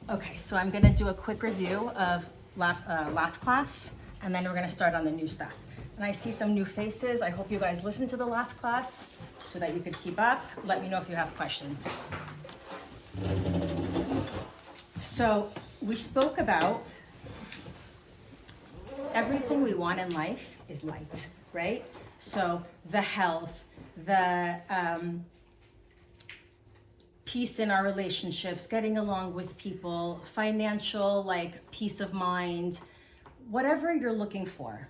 Okay, so I'm gonna do a quick review of last class, and then we're gonna start on the new stuff. And I see some new faces. I hope you guys listened to the last class so that you could keep up. Let me know if you have questions. So we spoke about everything we want in life is light, right? So the health, the peace in our relationships, getting along with people, financial, like peace of mind, whatever you're looking for,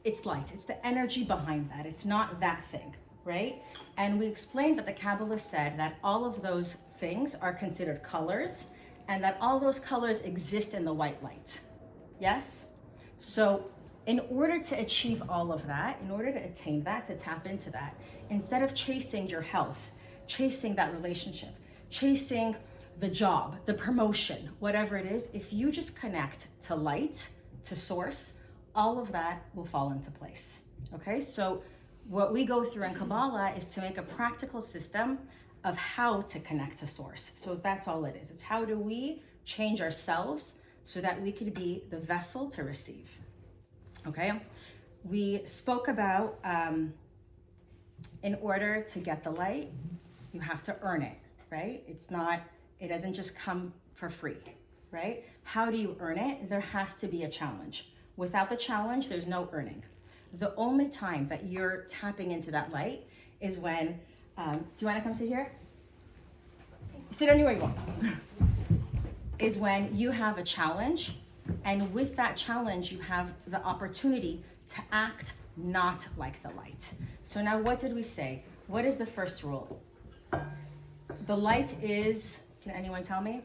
it's light. It's the energy behind that. It's not that thing, right? And we explained that the Kabbalah said that all of those things are considered colors and that all those colors exist in the white light. Yes? So in order to achieve all of that, in order to attain that, to tap into that, instead of chasing your health, chasing that relationship, chasing the job, the promotion, whatever it is, if you just connect to light, to source, all of that will fall into place. Okay, so what we go through in Kabbalah is to make a practical system of how to connect to source. So that's all it is. It's how do we change ourselves so that we could be the vessel to receive. Okay, we spoke about in order to get the light, you have to earn it, right? It doesn't just come for free, right? How do you earn it? There has to be a challenge. Without the challenge, there's no earning. The only time that you're tapping into that light is when, do you want to come sit here? Sit anywhere you want. Is when you have a challenge, and with that challenge, you have the opportunity to act not like the light. So now what did we say? What is the first rule? The light is, can anyone tell me?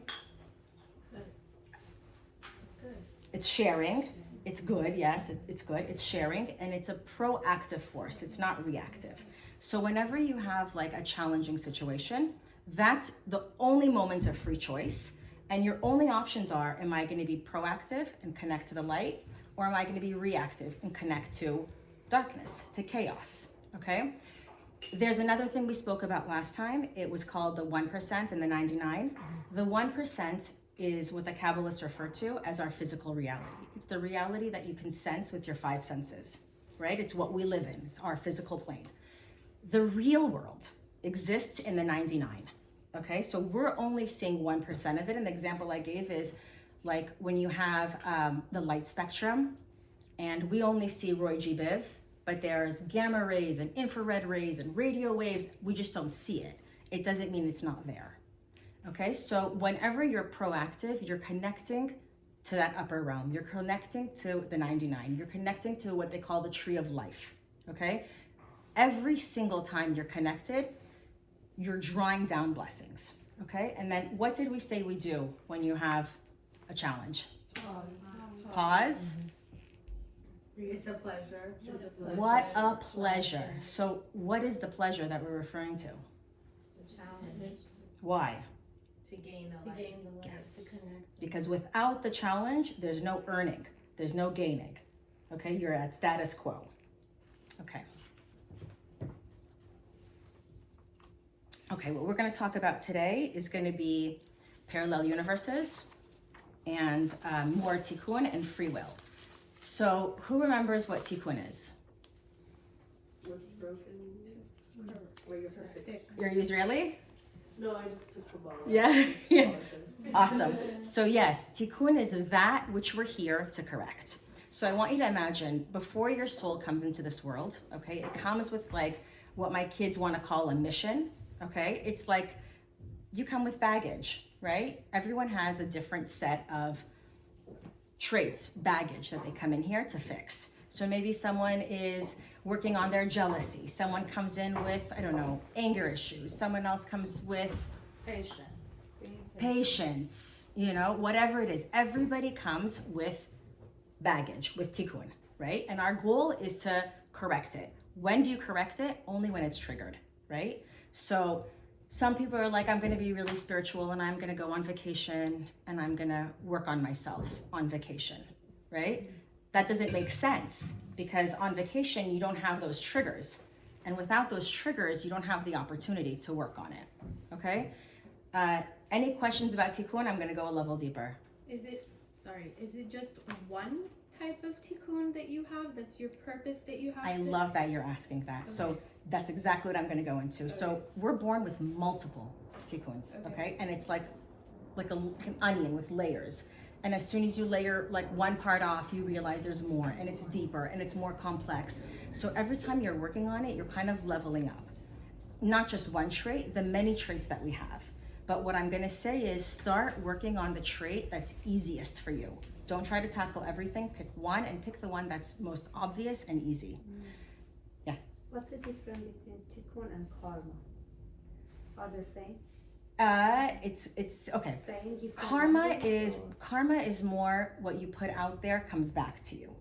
Good. It's sharing. It's good, yes, it's good. It's sharing, and it's a proactive force. It's not reactive. So whenever you have like a challenging situation, that's the only moment of free choice. And your only options are, am I going to be proactive and connect to the light, or am I going to be reactive and connect to darkness, to chaos, okay? There's another thing we spoke about last time. It was called the 1% and the 99. The 1% is what the Kabbalists refer to as our physical reality. It's the reality that you can sense with your five senses, right? It's what we live in. It's our physical plane. The real world exists in the 99, okay? So we're only seeing 1% of it. And the example I gave is like when you have the light spectrum, and we only see Roy G. Biv, but there's gamma rays and infrared rays and radio waves. We just don't see it. It doesn't mean it's not there. Okay, so whenever you're proactive, you're connecting to that upper realm. You're connecting to the 99. You're connecting to what they call the tree of life. Okay, every single time you're connected, you're drawing down blessings. Okay, and then what did we say we do when you have a challenge? Pause. It's a pleasure. What a pleasure. So what is the pleasure that we're referring to? The challenge. Why? To gain the light. Yes. To connect. Because without the challenge, there's no earning. There's no gaining. Okay, you're at status quo. Okay. Okay, what we're going to talk about today is going to be parallel universes and more tikkun and free will. So who remembers what tikkun is? What's broken? Where you're perfect. You're Israeli? No, I just took Kabbalah. Yeah. Just Yeah. listen. Awesome. So yes, tikkun is that which we're here to correct. So I want you to imagine before your soul comes into this world, okay, it comes with like what my kids want to call a mission, okay? It's like you come with baggage, right? Everyone has a different set of traits, baggage that they come in here to fix. So maybe someone is working on their jealousy. Someone comes in with, I don't know, anger issues. Someone else comes with patience, you know, whatever it is. Everybody comes with baggage, with tikkun, right? And our goal is to correct it. When do you correct it? Only when it's triggered, right? So some people are like, I'm going to be really spiritual and I'm going to go on vacation and I'm going to work on myself on vacation, right? That doesn't make sense because on vacation, you don't have those triggers. And without those triggers, you don't have the opportunity to work on it, okay? any questions about tikkun, I'm going to go a level deeper. Is it just one type of tikkun that you have? That's your purpose that you have? I love that you're asking that. Okay. So that's exactly what I'm going to go into. So we're born with multiple tikkuns, okay? And it's like an onion with layers. And as soon as you layer like one part off, you realize there's more, and it's deeper and it's more complex. So every time you're working on it, you're kind of leveling up. Not just one trait, the many traits that we have. But what I'm gonna say is start working on the trait that's easiest for you. Don't try to tackle everything, pick one and pick the one that's most obvious and easy. Yeah. What's the difference between tikkun and karma? Are they same? It's okay. Same, different Karma language, karma is more what you put out there comes back to you,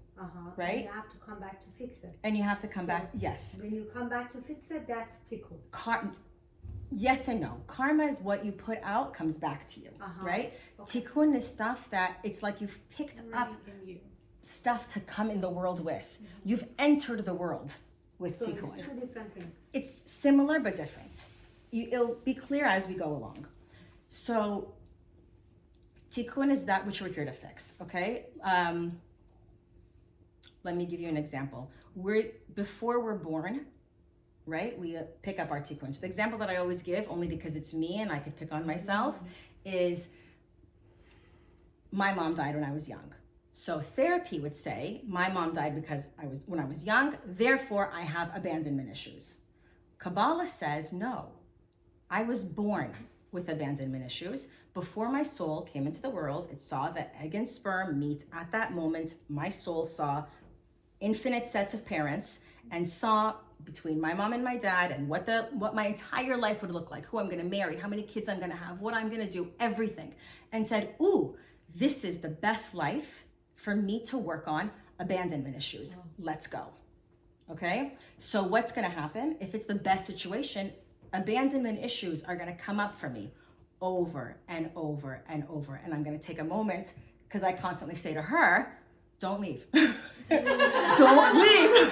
right? And you have to come back to fix it. and you have to come So- back. Yes. When you come back to fix it, that's tikkun. Yes and no. Karma is what you put out comes back to you, right? Okay. Tikkun is stuff that it's like you've picked up in you. stuff to come in the world with. You've entered the world with So tikkun. it's two different things. It's similar but different. It'll be clear as we go along. So tikkun is that which we're here to fix, okay? Let me give you an example. Before we're born, right, we pick up our tikkun. So the example that I always give, only because it's me and I could pick on myself, is my mom died when I was young. So therapy would say, my mom died when I was young, therefore I have abandonment issues. Kabbalah says, no, I was born with abandonment issues. Before my soul came into the world, it saw the egg and sperm meet. At that moment, my soul saw infinite sets of parents and saw between my mom and my dad and what my entire life would look like, who I'm gonna marry, how many kids I'm gonna have, what I'm gonna do, everything. And said, ooh, this is the best life for me to work on abandonment issues. Let's go. Okay? So what's gonna happen? If it's the best situation, abandonment issues are gonna come up for me over and over and over. And I'm gonna take a moment, because I constantly say to her, don't leave. Don't leave.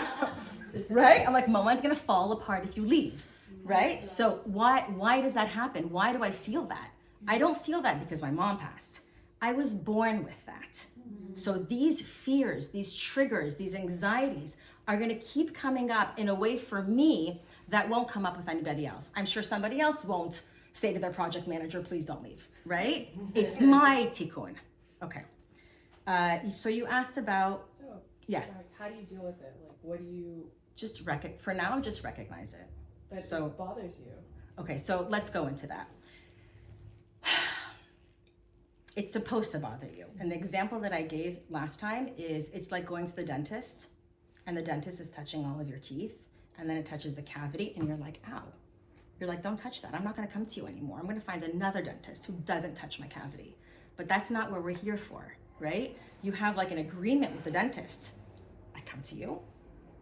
Right? I'm like, Mama's gonna fall apart if you leave. Right? So why does that happen? Why do I feel that? I don't feel that because my mom passed. I was born with that. So these fears, these triggers, these anxieties are gonna keep coming up in a way for me that won't come up with anybody else. I'm sure somebody else won't say to their project manager, please don't leave, right? It's my tikkun. Okay. So you asked about, yeah. Sorry, how do you deal with it? Like, what do you? Just recognize it. That So- bothers you. Okay, so let's go into that. It's supposed to bother you. And the example that I gave last time is it's like going to the dentist and the dentist is touching all of your teeth and then it touches the cavity and you're like, ow. You're like, don't touch that. I'm not gonna come to you anymore. I'm gonna find another dentist who doesn't touch my cavity. But that's not what we're here for, right? You have like an agreement with the dentist. I come to you,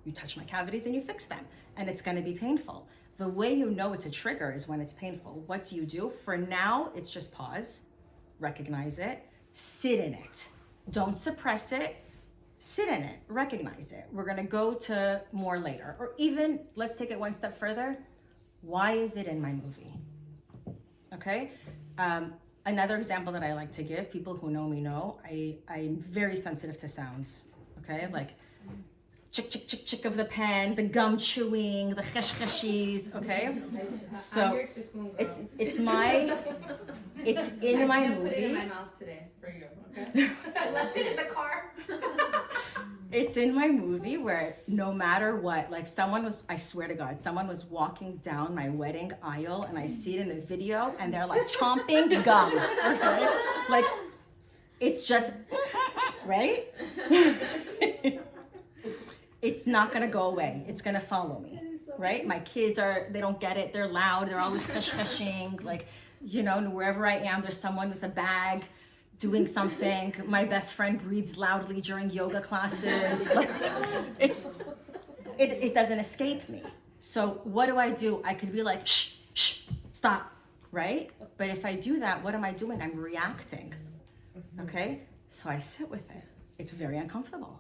you touch my cavities and you fix them. And it's gonna be painful. The way you know it's a trigger is when it's painful. What do you do? For now, it's just pause, recognize it, sit in it. Don't suppress it, sit in it, recognize it. We're gonna go to more later. Or even, let's take it one step further. Why is it in my movie? Okay? Another example that I like to give, people who know me know, I'm very sensitive to sounds. Okay? Like chick, chick, chick, chick of the pen, the gum chewing, the chesh okay? So it's in my I'm gonna put it in my movie. mouth today for you, okay? I left it in the car. It's in my movie where no matter what, like I swear to God, someone was walking down my wedding aisle and I see it in the video and they're like chomping gum, okay? Like, it's just, right? It's not gonna go away. It's gonna follow me, right? My kids they don't get it. They're loud. They're always hush-hushing. Like, wherever I am, there's someone with a bag doing something. My best friend breathes loudly during yoga classes. Like, it doesn't escape me. So what do? I could be like, shh, shh, stop, right? But if I do that, what am I doing? I'm reacting, okay? So I sit with it. It's very uncomfortable.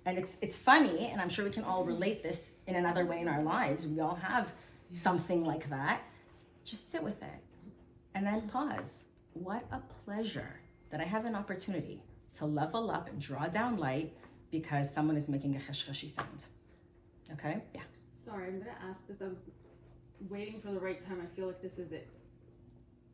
And it's funny, and I'm sure we can all relate this in another way in our lives. We all have something like that. Just sit with it. And then pause. what a pleasure that I have an opportunity to level up and draw down light because someone is making a cheshcheshi sound. Okay? Yeah. Sorry, I'm gonna ask this. I was waiting for the right time. I feel like this is it.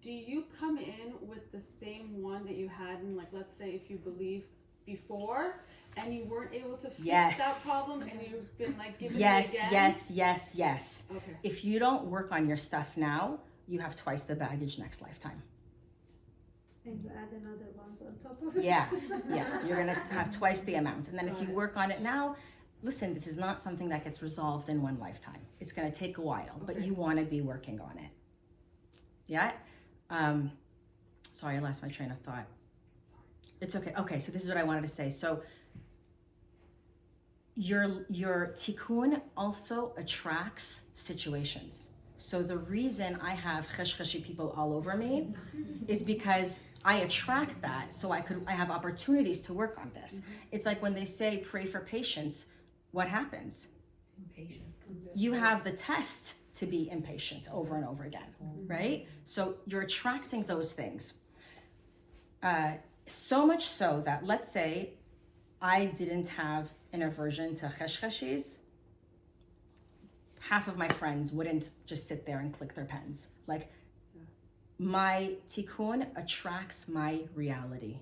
Do you come in with the same one that you had in, like, let's say if you believe before and you weren't able to fix that problem and you've been like given it again? Yes. Okay. If you don't work on your stuff now, you have twice the baggage next lifetime. And you add another ones on top of it. Yeah. You're gonna have twice the amount. And then if you work on it now, listen, this is not something that gets resolved in one lifetime. It's gonna take a while, but you wanna be working on it. Yeah? Sorry, I lost my train of thought. It's okay. Okay, so this is what I wanted to say. So your tikkun also attracts situations. So the reason I have cheshcheshi people all over me is because I attract that, so I have opportunities to work on this. It's like when they say pray for patience, what happens? Impatience comes in. You have the test to be impatient over and over again, right? So you're attracting those things. So much so that, let's say I didn't have an aversion to cheshcheshis, half of my friends wouldn't just sit there and click their pens. Like, my tikkun attracts my reality.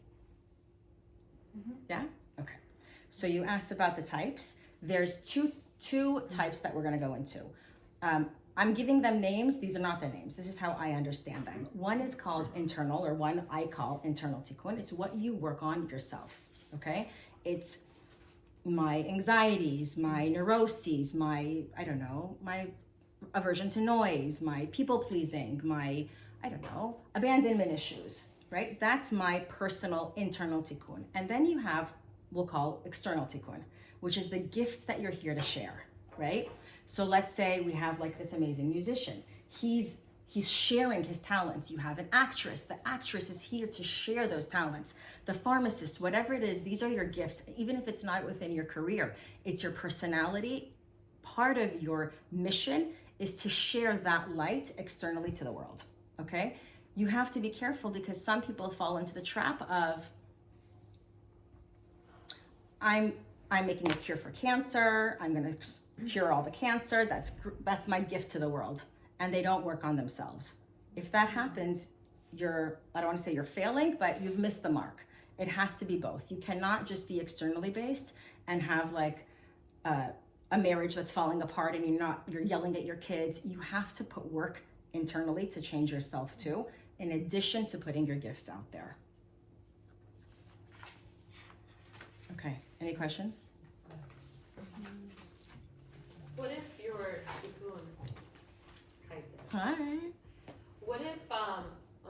Yeah? Okay. So you asked about the types. There's two types that we're going to go into. I'm giving them names. These are not their names. This is how I understand them. One is called internal, or one I call internal tikkun. It's what you work on yourself, okay? It's my anxieties, my neuroses, my aversion to noise, my people pleasing, my, abandonment issues, right? That's my personal internal tikkun. And then you have, we'll call external tikkun, which is the gifts that you're here to share, right? So let's say we have like this amazing musician. He's sharing his talents. You have an actress. The actress is here to share those talents. The pharmacist, whatever it is, these are your gifts. Even if it's not within your career, it's your personality. Part of your mission is to share that light externally to the world, okay? You have to be careful because some people fall into the trap of, I'm making a cure for cancer. I'm going to cure all the cancer. That's my gift to the world. And they don't work on themselves. If that happens, I don't want to say you're failing, but you've missed the mark. It has to be both. You cannot just be externally based and have like a marriage that's falling apart and you're yelling at your kids. You have to put work internally to change yourself too, in addition to putting your gifts out there. Okay, any questions? What if your tikkun, Hi. what if,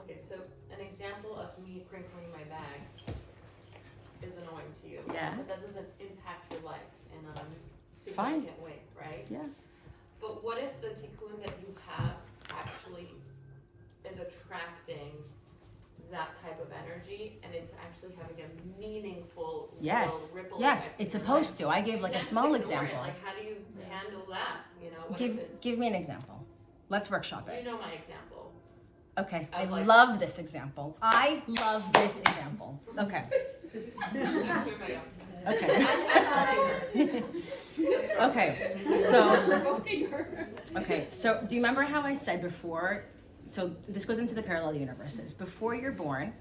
okay, so an example of me crinkling my bag is annoying to you. Yeah. But that doesn't impact your life in a Fine. significant way, right? Yeah. But what if the tikkun that you have actually is attracting that type of energy and it's actually having a meaningful ripple Yes, effect it's in your supposed life? to. I gave like You a can't small just ignore it. example. Like, how do you handle that? You know, what if it's, Give me an example. Let's workshop you it. know my example. Okay, I I'd like- love this example. I love this example. Okay. Okay. Okay. So do you remember how I said before? So this goes into the parallel universes. Before you're born,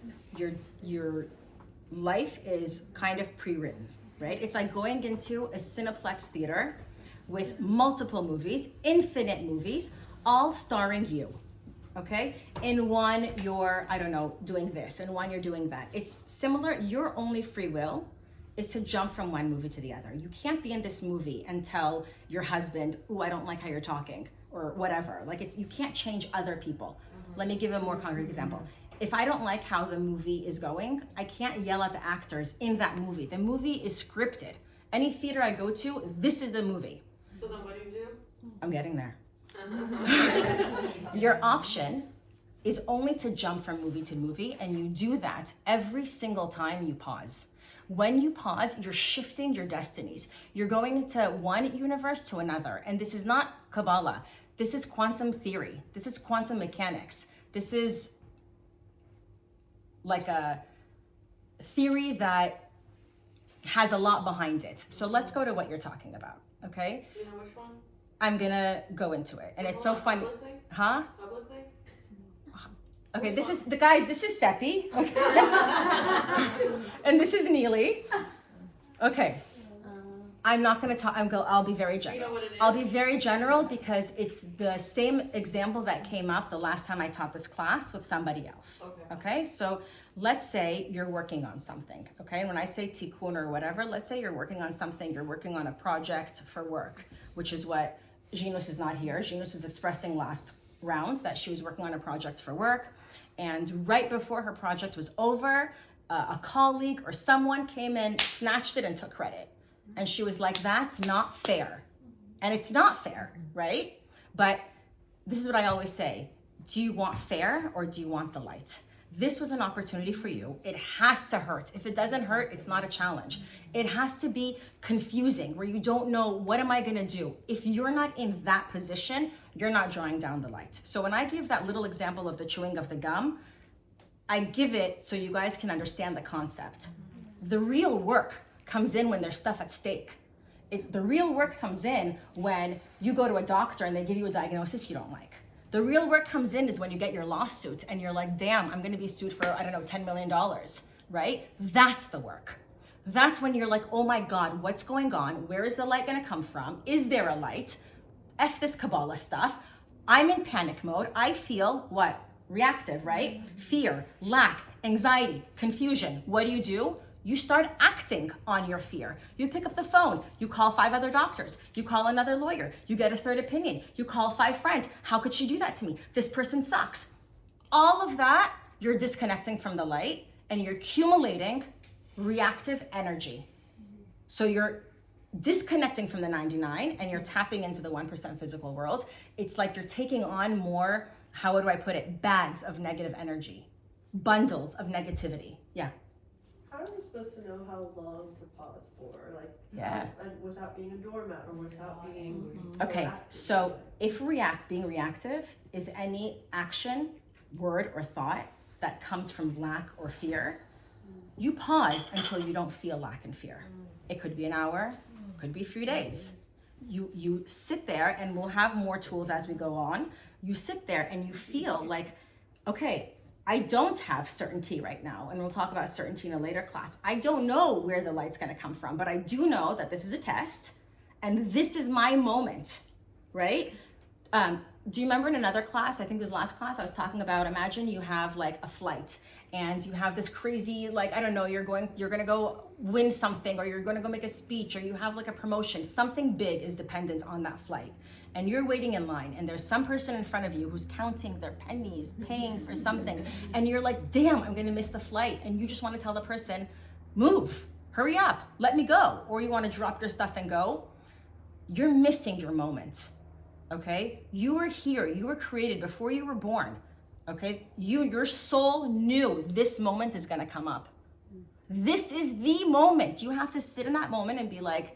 your life is kind of pre-written, right? It's like going into a Cineplex theater with multiple movies, infinite movies, all starring you. Okay? In one, you're, doing this. In one, you're doing that. It's similar. Your only free will is to jump from one movie to the other. You can't be in this movie and tell your husband, "Ooh, I don't like how you're talking," or whatever. Like, you can't change other people. Let me give a more concrete example. If I don't like how the movie is going, I can't yell at the actors in that movie. The movie is scripted. Any theater I go to, this is the movie. So then what do? I'm getting there. Your option is only to jump from movie to movie, and you do that every single time you pause. When you pause, you're shifting your destinies. You're going into one universe to another. And this is not Kabbalah. This is quantum theory. This is quantum mechanics. This is like a theory that has a lot behind it. So let's go to what you're talking about, okay? You know which one? I'm gonna go into it. And it's so funny. Publicly? Huh? Publicly? Okay, this is, the guys, this is Seppi. Okay. And this is Neely. Okay. I'm not gonna talk, I'll be very general. You know what it is? I'll be very general because it's the same example that came up the last time I taught this class with somebody else. Okay, so let's say you're working on something, okay? And when I say tikkun or whatever, let's say you're working on something, you're working on a project for work, which is what Ginos is not here. Ginos was expressing last round that she was working on a project for work. And right before her project was over, a colleague or someone came in, snatched it and took credit. And she was like, that's not fair. And it's not fair, right? But this is what I always say. Do you want fair or do you want the light? This was an opportunity for you. It has to hurt. If it doesn't hurt, it's not a challenge. It has to be confusing where you don't know, what am I gonna do? If you're not in that position, you're not drawing down the light. So when I give that little example of the chewing of the gum, I give it so you guys can understand the concept. The real work comes in when there's stuff at stake. The real work comes in when you go to a doctor and they give you a diagnosis you don't like. The real work comes in is when you get your lawsuit and you're like, damn, I'm gonna be sued for, I don't know, $10 million, right? That's the work. That's when you're like, oh my God, what's going on? Where is the light gonna come from? Is there a light? F this Kabbalah stuff. I'm in panic mode. I feel what? Reactive, right? Fear, lack, anxiety, confusion. What do? You start acting on your fear. You pick up the phone, you call 5 other doctors, you call another lawyer, you get a third opinion, you call 5 friends. How could she do that to me? This person sucks. All of that, you're disconnecting from the light and you're accumulating reactive energy. So you're disconnecting from the 99 and you're tapping into the 1% physical world. It's like you're taking on more, how do I put it, bags of negative energy, bundles of negativity. Yeah. How are we supposed to know how long to pause for? Like, Yeah. and without being a doormat or without being. Okay, proactive? so if being reactive is any action, word, or thought that comes from lack or fear, you pause until you don't feel lack and fear. It could be an hour, could be 3 days. You sit there, and we'll have more tools as we go on. You sit there and you feel like, okay, I don't have certainty right now, and we'll talk about certainty in a later class. I don't know where the light's gonna come from, but I do know that this is a test, and this is my moment, right? Do you remember in another class, I think it was last class, I was talking about, imagine you have like a flight, and you have this crazy, like, I don't know, you're gonna go win something, or you're gonna go make a speech, or you have like a promotion. Something big is dependent on that flight. And you're waiting in line, and there's some person in front of you who's counting their pennies, paying for something, and you're like, damn, I'm gonna miss the flight. And you just wanna tell the person, move, hurry up, let me go. Or you wanna drop your stuff and go. You're missing your moment, okay? You were here, you were created before you were born, okay? Your soul knew this moment is gonna come up. This is the moment. You have to sit in that moment and be like,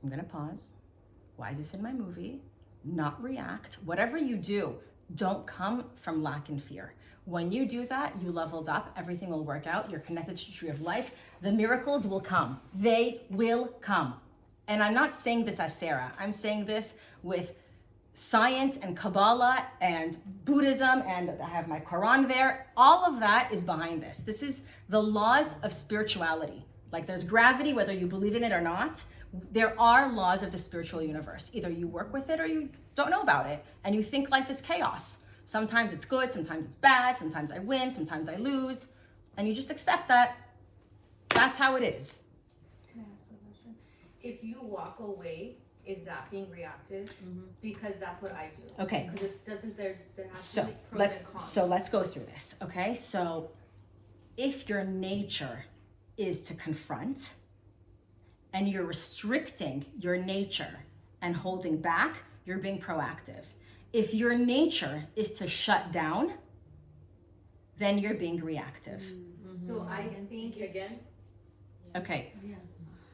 I'm gonna pause. Why is this in my movie? Not react. Whatever you do, don't come from lack and fear. When you do that, you leveled up, everything will work out, you're connected to the tree of life, the miracles will come. They will come. And I'm not saying this as Sara, I'm saying this with science and Kabbalah and Buddhism, and I have my Quran there. All of that is behind this. This is the laws of spirituality. Like there's gravity, whether you believe in it or not. There are laws of the spiritual universe. Either you work with it or you don't know about it, and you think life is chaos. Sometimes it's good, sometimes it's bad, sometimes I win, sometimes I lose, and you just accept that that's how it is. Can I ask a question? If you walk away, is that being reactive? Because that's what I do. Okay. Because there has to be pros and cons. So let's go through this, okay? So if your nature is to confront, and you're restricting your nature and holding back, you're being proactive. If your nature is to shut down, then you're being reactive. So I think again. Okay.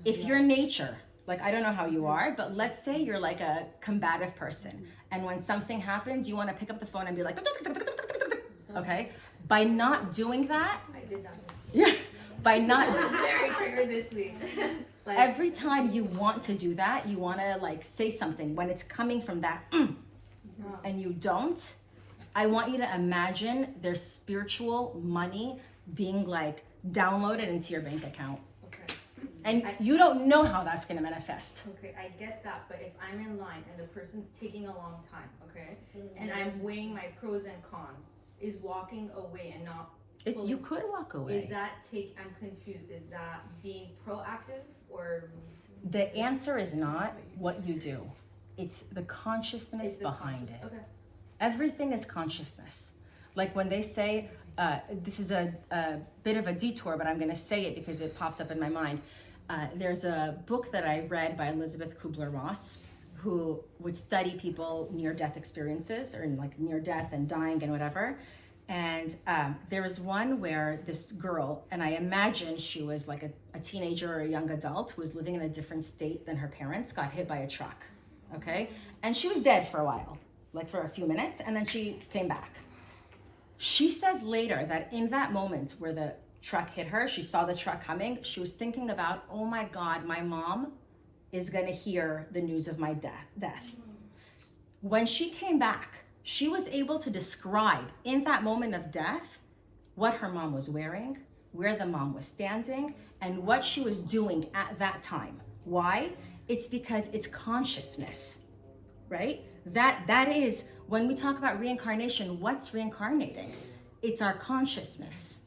If your nature, like I don't know how you are, but let's say you're like a combative person, and when something happens, you want to pick up the phone and be like, Okay? By not doing that, I did that yeah, by not, this week. Very triggered this week. Like, every time you want to do that, you want to like say something when it's coming from that, and you don't, I want you to imagine there's spiritual money being like downloaded into your bank account. okay. And you don't know how that's going to manifest. Okay, I get that, but if I'm in line and the person's taking a long time, okay, and I'm weighing my pros and cons, is walking away and not You could walk away. is that I'm confused, is that being proactive or The answer is not what you do. It's the consciousness is the behind conscious- it. Okay. Everything is consciousness. Like when they say, this is a bit of a detour, but I'm going to say it because it popped up in my mind. There's a book that I read by Elizabeth Kubler-Ross, who would study people near-death experiences, or like near-death and dying and whatever. And there was one where this girl, and I imagine she was like a teenager or a young adult who was living in a different state than her parents, got hit by a truck, okay? And she was dead for a while, like for a few minutes, and then she came back. She says later that in that moment where the truck hit her, she saw the truck coming, she was thinking about, oh my God, my mom is gonna hear the news of my death. When she came back, she was able to describe in that moment of death what her mom was wearing, where the mom was standing, and what she was doing at that time. Why? It's because it's consciousness, right? That is, when we talk about reincarnation, what's reincarnating? It's our consciousness.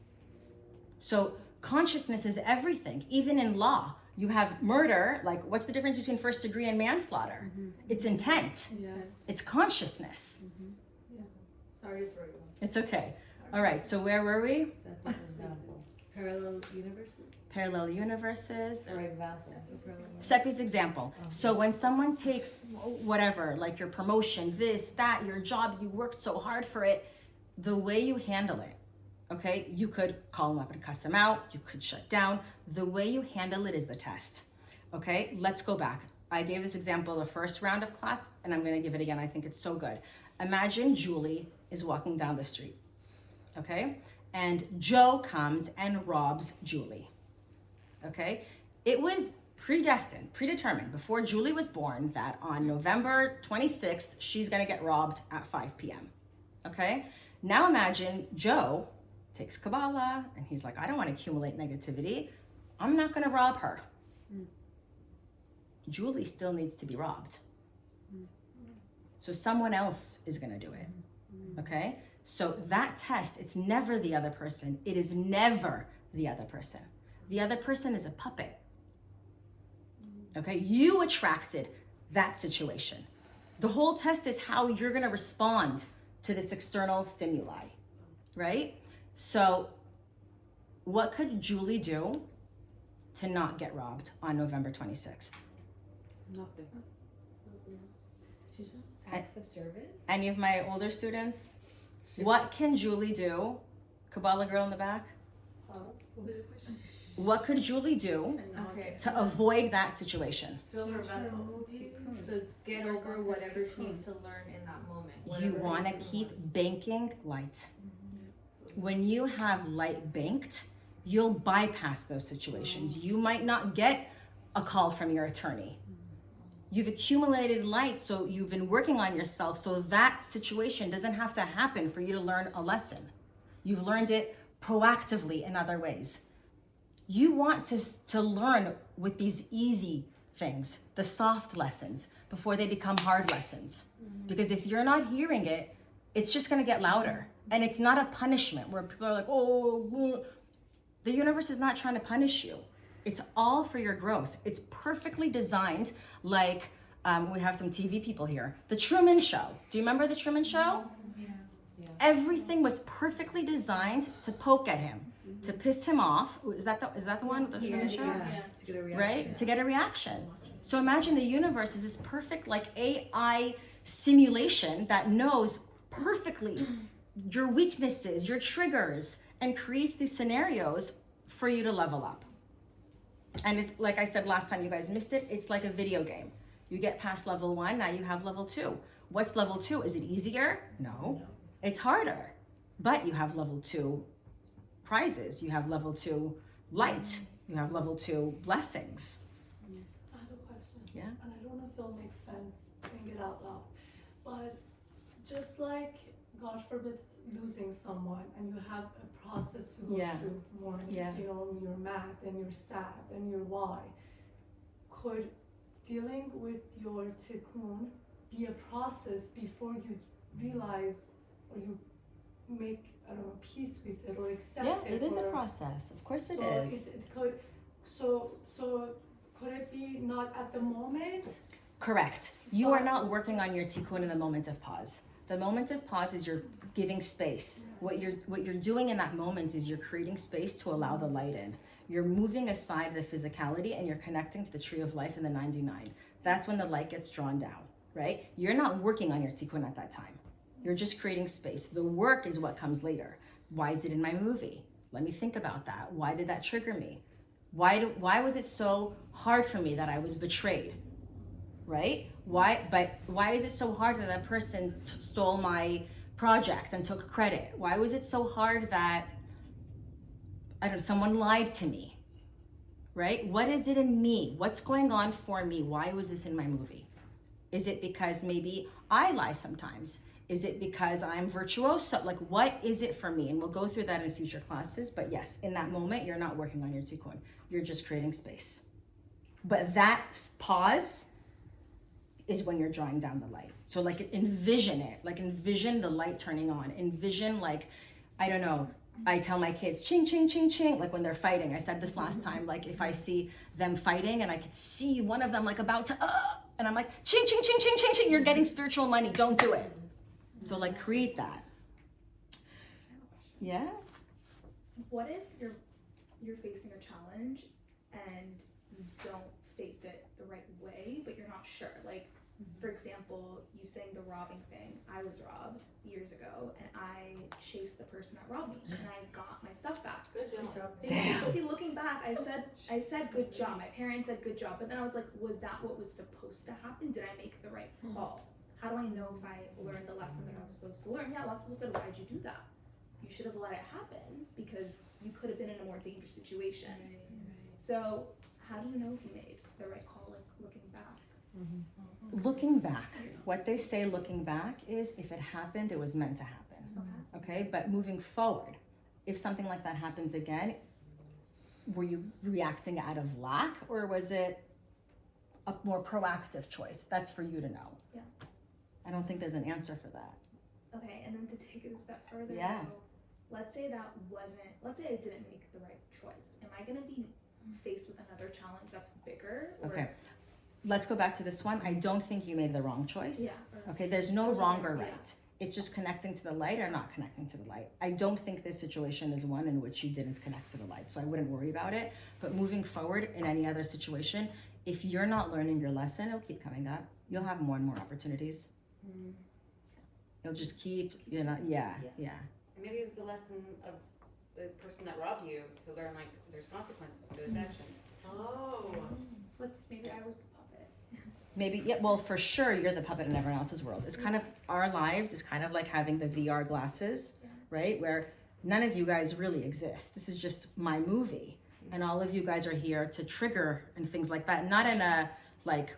So consciousness is everything. Even in law, you have murder, like what's the difference between first degree and manslaughter? It's intent. Yes. It's consciousness. Sorry to throw you. It's okay. All right, so where were we? Parallel universes. Parallel universes. For example. Seppi's example. So when someone takes whatever, like your promotion, this, that, your job, you worked so hard for it, the way you handle it, okay? You could call them up and cuss them out. You could shut down. The way you handle it is the test, okay? Let's go back. I gave this example the first round of class, and I'm gonna give it again. I think it's so good. Imagine Julie is walking down the street, okay? And Joe comes and robs Julie, okay? It was predestined, predetermined before Julie was born that on November 26th, she's gonna get robbed at 5 p.m., okay? Now imagine Joe takes Kabbalah and he's like, I don't wanna accumulate negativity. I'm not gonna rob her. Julie still needs to be robbed. So someone else is gonna do it, okay? So that test, it's never the other person. It is never the other person. The other person is a puppet, okay? You attracted that situation. The whole test is how you're gonna respond to this external stimuli, right? So what could Julie do to not get robbed on November 26th? Nothing. Acts of service. Any of my older students? What can Julie do? Kabbalah girl in the back? What could Julie do Okay. to avoid that situation? Fill her vessel. So get over whatever she needs to learn in that moment. You whatever want to it is. keep banking light. When you have light banked, you'll bypass those situations. You might not get a call from your attorney. You've accumulated light, so you've been working on yourself, so that situation doesn't have to happen for you to learn a lesson. You've learned it proactively in other ways. You want to learn with these easy things, the soft lessons, before they become hard lessons. Because if you're not hearing it, it's just gonna get louder. And it's not a punishment where people are like, oh, the universe is not trying to punish you. It's all for your growth. It's perfectly designed, like we have some TV people here. The Truman Show. Do you remember the Truman Show? Yeah. Everything was perfectly designed to poke at him, to piss him off. Is that the one, the Truman Show? To get a reaction. Right? To get a reaction. So imagine the universe is this perfect like AI simulation that knows perfectly your weaknesses, your triggers, and creates these scenarios for you to level up. And it's like I said last time, you guys missed it, it's like a video game. You get past level 1, now you have level 2. What's level 2? Is it easier? No. It's harder. But you have level 2 prizes, you have level 2 light, you have level 2 blessings. I have a question. Yeah. And I don't know if it'll make sense saying it out loud. But just like, God forbid, losing someone and you have a process to go Yeah. through mourning, Yeah. you know, you're mad and you're sad and you're why. Could dealing with your tikkun be a process before you realize or you make, I don't know, peace with it or accept Yeah, it? it is a or- process. Of course it so is. could it be not at the moment? Correct. You are not working on your tikkun in the moment of pause. The moment of pause is you're giving space. What you're doing in that moment is you're creating space to allow the light in. You're moving aside the physicality and you're connecting to the tree of life in the 99. That's when the light gets drawn down, right? You're not working on your tikkun at that time. You're just creating space. The work is what comes later. Why is it in my movie? Let me think about that. Why did that trigger me? Why was it so hard for me that I was betrayed? Right? Why is it so hard that that person stole my project and took credit? Why was it so hard that someone lied to me? Right? What is it in me? What's going on for me? Why was this in my movie? Is it because maybe I lie sometimes? Is it because I'm virtuoso? Like, what is it for me? And we'll go through that in future classes. But yes, in that moment, you're not working on your tikkun. You're just creating space. But that pause is when you're drawing down the light. So like envision it, like envision the light turning on. Envision like, I don't know, I tell my kids, ching, ching, ching, ching, like when they're fighting. I said this last time, like if I see them fighting and I could see one of them like about to, and I'm like, ching, ching, ching, ching, ching, ching, you're getting spiritual money, don't do it. So like create that. Yeah? What if you're facing a challenge and you don't face it the right way, but you're not sure? Like, for example, you saying the robbing thing. I was robbed years ago, and I chased the person that robbed me, and I got my stuff back. Good job. Damn. See, looking back, I said good job. My parents said good job, but then I was like, was that what was supposed to happen? Did I make the right call? How do I know if I learned the lesson that I was supposed to learn? Yeah, a lot of people said, why'd you do that? You should have let it happen because you could have been in a more dangerous situation. So how do you know if you made the right call, like looking back? Looking back, what they say looking back is if it happened, it was meant to happen. Okay, but moving forward, if something like that happens again, were you reacting out of lack or was it a more proactive choice? That's for you to know. Yeah. I don't think there's an answer for that. Okay, and then to take it a step further, Yeah. though, let's say I didn't make the right choice. Am I gonna be faced with another challenge that's bigger? Or, Okay, let's go back to this one. I don't think you made the wrong choice. Yeah. Okay, there's no Those are wrong the- or yeah. right. It's just connecting to the light or not connecting to the light. I don't think this situation is one in which you didn't connect to the light, so I wouldn't worry about it. But moving forward in any other situation, if you're not learning your lesson, it'll keep coming up. You'll have more and more opportunities. You'll just keep, yeah. Maybe it was the lesson of the person that robbed you to learn like there's consequences to his actions. Oh. But maybe I was the puppet. Maybe, yeah, well, for sure, you're the puppet in everyone else's world. It's kind of, our lives is kind of like having the VR glasses, right? Where none of you guys really exist. This is just my movie. And all of you guys are here to trigger and things like that. Not in a, like,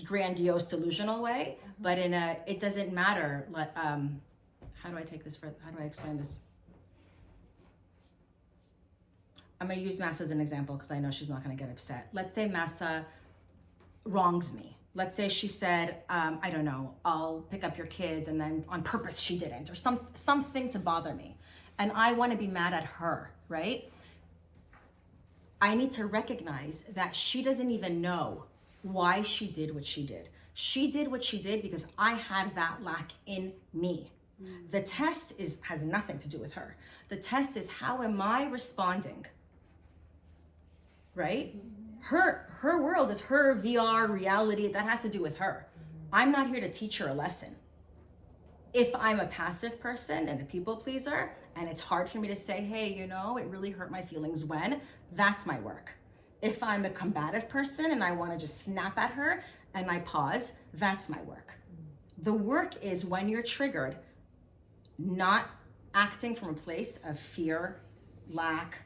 grandiose, delusional way, but in a, it doesn't matter, like, how do I explain this? I'm gonna use Massa as an example because I know she's not gonna get upset. Let's say Massa wrongs me. Let's say she said, I don't know, I'll pick up your kids, and then on purpose she didn't, or something to bother me. And I wanna be mad at her, right? I need to recognize that she doesn't even know why she did what she did. She did what she did because I had that lack in me. The test has nothing to do with her. The test is, how am I responding? Right? Her world is her VR reality. That has to do with her. I'm not here to teach her a lesson. If I'm a passive person and a people pleaser, and it's hard for me to say, hey, it really hurt my feelings when, that's my work. If I'm a combative person and I want to just snap at her and I pause, that's my work. The work is when you're triggered, not acting from a place of fear, lack,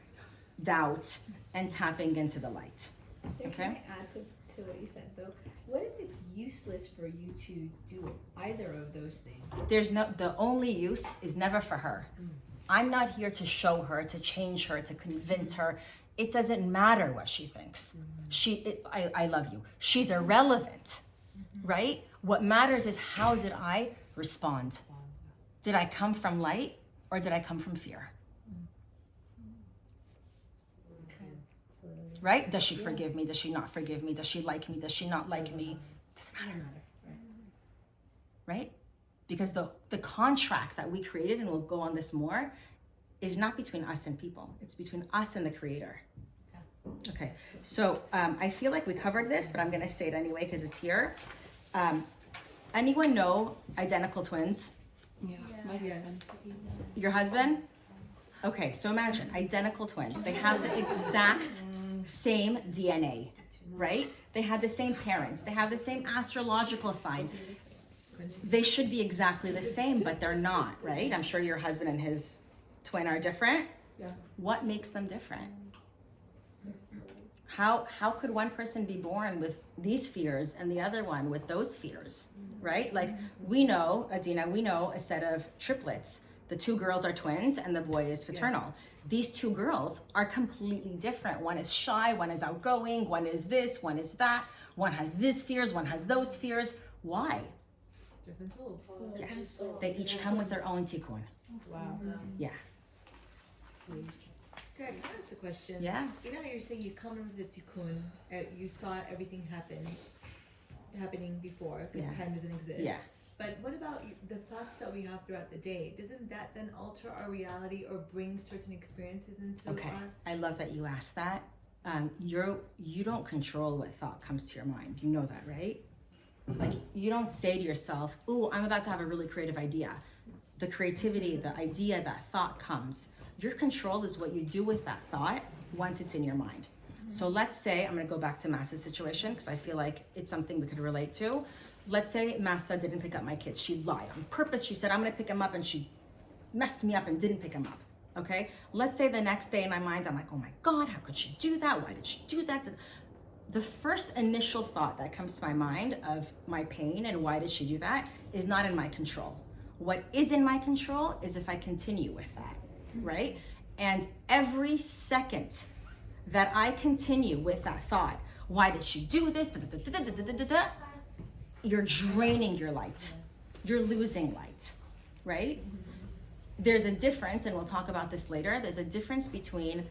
doubt, and tapping into the light. So Okay. can I add to what you said though? What if it's useless for you to do either of those things? The only use is never for her. I'm not here to show her, to change her, to convince her. It doesn't matter what she thinks. I love you. She's irrelevant, right? What matters is how did I respond? Did I come from light or did I come from fear? Right? Does she forgive me? Does she not forgive me? Does she like me? Does she not like me? Doesn't matter. Right? Because the contract that we created, and we'll go on this more, is not between us and people. It's between us and the creator. Okay, so I feel like we covered this, but I'm gonna say it anyway because it's here. Anyone know identical twins? Yeah. My husband. Your husband? Okay, so imagine identical twins. They have the exact same DNA, right? They have the same parents. They have the same astrological sign. They should be exactly the same, but they're not, right? I'm sure your husband and his twin are different. Yeah. What makes them different? How could one person be born with these fears and the other one with those fears, right? Like we know, Adina, we know a set of triplets. The two girls are twins and the boy is fraternal. Yes. These two girls are completely different. One is shy, one is outgoing, one is this, one is that. One has these fears, one has those fears. Why? Different souls. Yes, they each come with their own tikkun. Wow. Yeah. Sarah, can I ask a question? Yeah. You know how you're saying you come into the tikkun, you saw everything happening before because Yeah. time doesn't exist. Yeah. But what about the thoughts that we have throughout the day? Doesn't that then alter our reality or bring certain experiences into Okay, our... I love that you asked that. You don't control what thought comes to your mind. You know that, right? Like you don't say to yourself, "Ooh, I'm about to have a really creative idea." The creativity, the idea, that thought comes. Your control is what you do with that thought once it's in your mind. So let's say, I'm gonna go back to Massa's situation because I feel like it's something we could relate to. Let's say Massa didn't pick up my kids. She lied on purpose. She said, I'm gonna pick them up, and she messed me up and didn't pick them up, okay? Let's say the next day in my mind, I'm like, oh my God, how could she do that? Why did she do that? The first initial thought that comes to my mind of my pain and why did she do that is not in my control. What is in my control is if I continue with that, right? And every second that I continue with that thought, why did she do this? You're draining your light. You're losing light, right? There's a difference, and we'll talk about this later. There's a difference between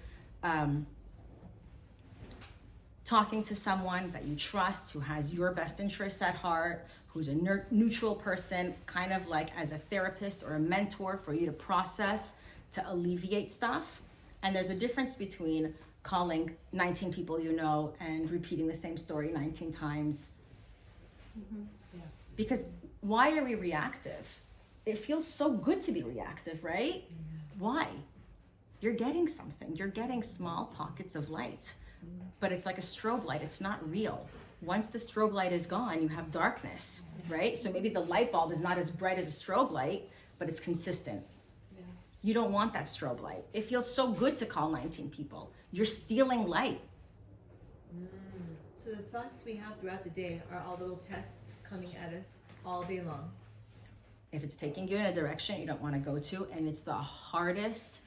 talking to someone that you trust, who has your best interests at heart, who's a neutral person, kind of like as a therapist or a mentor for you to process, to alleviate stuff. And there's a difference between calling 19 people you know and repeating the same story 19 times. Yeah. Because why are we reactive? It feels so good to be reactive, right? Why? You're getting something. You're getting small pockets of light. But it's like a strobe light. It's not real. Once the strobe light is gone, you have darkness, right? So maybe the light bulb is not as bright as a strobe light, but it's consistent. Yeah. You don't want that strobe light. It feels so good to call 19 people. You're stealing light. So the thoughts we have throughout the day are all little tests coming at us all day long. If it's taking you in a direction you don't want to go to, and it's the hardest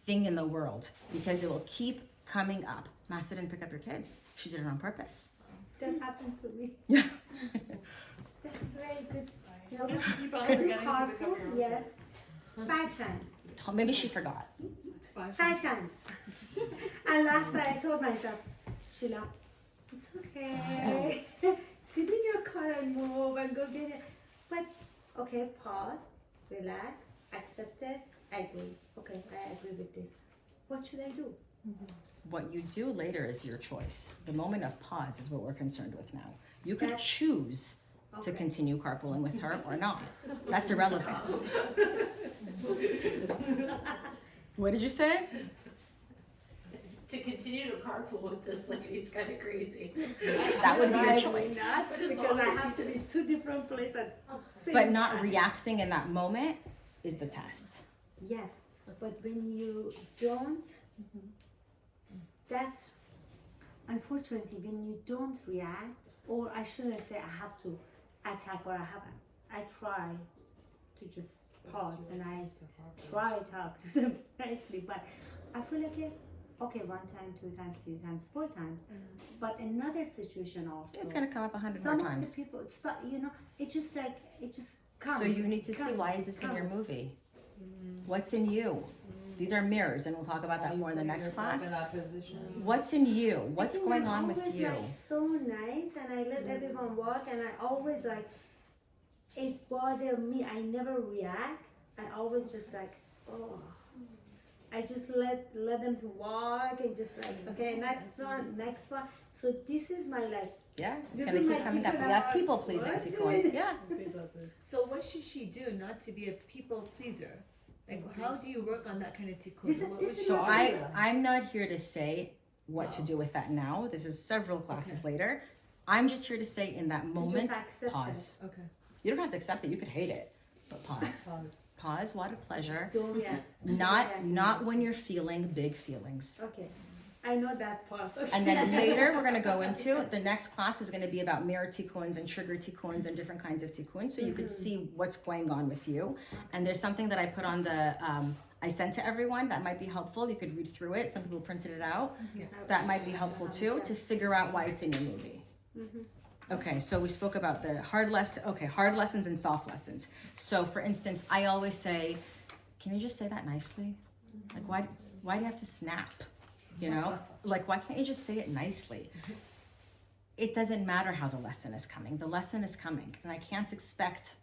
thing in the world because it will keep coming up. Massa didn't pick up your kids. She did it on purpose. That happened to me. Yeah. That's very good. You I probably do forgetting to pick up your carpool, own yes. 5 times. Maybe she forgot. 5 times. And last night I told myself, Sheila, it's okay. Sit in your car and move and go get it. But, okay, pause, relax, accept it, agree. Okay, I agree with this. What should I do? What you do later is your choice. The moment of pause is what we're concerned with now. You could That's- choose to Okay. continue carpooling with her or not. That's irrelevant. What did you say? To continue to carpool with this lady is kind of crazy. That would be your Drive me choice. nuts because I have to be 2 different places at But same not time. reacting in that moment is the test. Yes, but when you don't, that's unfortunately when you don't react, or I shouldn't say I have to attack or I try to just pause and I try to talk to them nicely, but I feel like okay, 1 time, 2 times, 3 times, 4 times, but another situation also. It's gonna come up 100 Some more of times. the people, so, you know, it just comes. So you need to see, why is this in your movie? What's in you? These are mirrors, and we'll talk about that more in the next class. What's in you? What's going on with you? I'm always so nice, and I let everyone walk, and I always it bothered me. I never react. I always just I just let them to walk and just okay, next one. So this is my Yeah, it's this gonna is keep my coming up. We tikkun. have people pleasing What? tikkun. Yeah. So what should she do not to be a people pleaser? Like, how do you work on that kind of tikkun? What would she So do? I'm not here to say what to do with that now. This is several classes later. I'm just here to say in that moment, accept pause. Okay. You don't have to accept it. You could hate it, but pause. Pause. What a pleasure. Don't react. Not when you're feeling big feelings. Okay, I know that part. Okay. And then later we're going to go into the next class is going to be about mirror tikkuns and trigger tikkuns and different kinds of tikkuns, so you can see what's going on with you. And there's something that I put on the I sent to everyone that might be helpful. You could read through it. Some people printed it out. That might be helpful too to figure out why it's in your movie. Okay, so we spoke about the hard lessons and soft lessons. So for instance, I always say, can you just say that nicely? Like why do you have to snap? You know, like why can't you just say it nicely? It doesn't matter how the lesson is coming. The lesson is coming, and I can't expect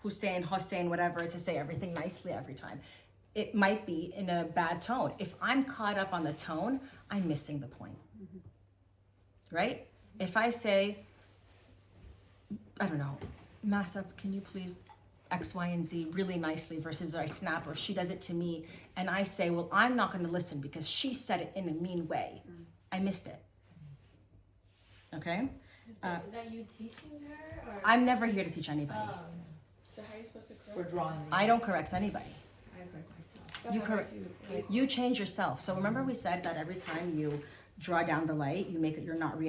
Hussein, whatever, to say everything nicely every time. It might be in a bad tone. If I'm caught up on the tone, I'm missing the point. Right? If I say, I don't know, Massa, can you please X, Y, and Z really nicely versus I snap, or if she does it to me and I say, well, I'm not going to listen because she said it in a mean way. I missed it. Okay? Is that you teaching her? Or? I'm never here to teach anybody. So how are you supposed to correct? We're drawing. I don't correct anybody. I correct myself. You correct. You change yourself. So remember we said that every time you draw down the light, you make it, you're not reacting.